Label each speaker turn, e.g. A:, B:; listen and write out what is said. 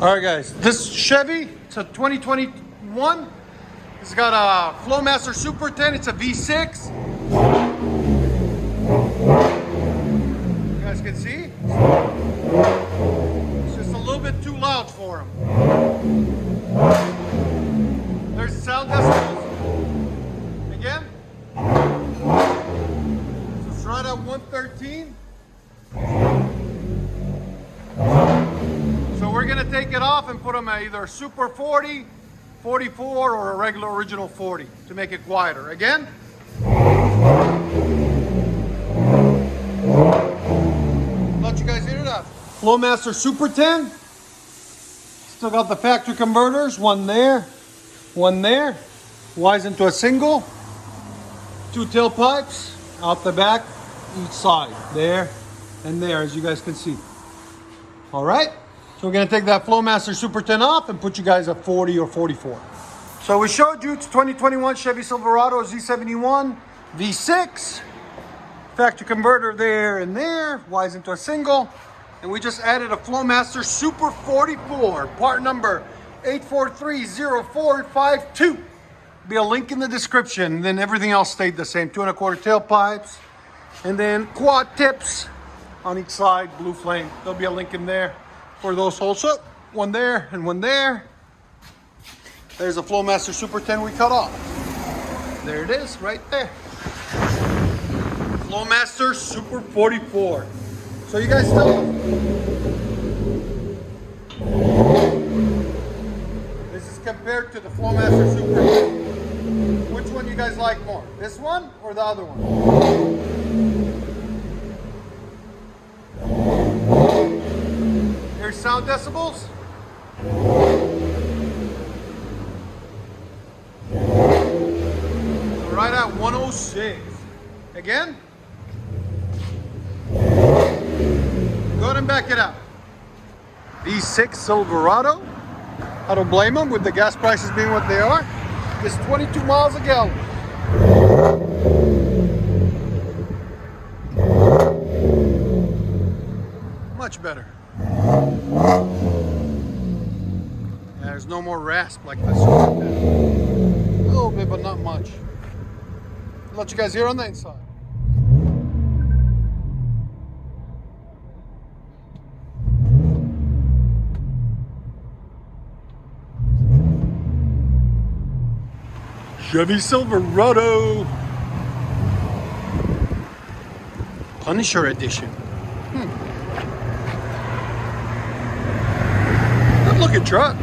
A: All right, guys, this Chevy, it's a 2021. It's got a Flowmaster Super 10. It's a V6. You guys can see. It's just a little bit too loud for him. There's the sound decibels. Again. So it's right at 113. So we're gonna take it off and put them at either a Super 40, 44, or a regular original 40 to make it quieter. Again. Let you guys hear that. Flowmaster Super 10. Still got the factory converters. One there, one there. Wise into a single. Two tailpipes out the back, each side. There and there, as you guys can see. All right. So we're going to take that Flowmaster Super 10 off and put you guys at 40 or 44. So we showed you it's 2021 Chevy Silverado Z71 V6. Factory converter there and there, wise into a single. And we just added a Flowmaster Super 44, part number 8430452. Be a link in the description. And then everything else stayed the same. 2 1/4 tailpipes. And then quad tips on each side, blue flame. There'll be a link in there for those holes. So one there and one there. There's a Flowmaster Super 10 we cut off. There it is, right there. Flowmaster Super 44. So you guys still, this is compared to the Flowmaster Super. Which one you guys like more? This one or the other one? Here's sound decibels. Right at 106. Again. Go ahead and back it up. V6 Silverado. I don't blame them with the gas prices being what they are. It's 22 miles a gallon. Much better. Yeah, there's no more rasp like this. A little bit, but not much. I'll let you guys hear on the inside. Chevy Silverado Punisher Edition. Good looking truck.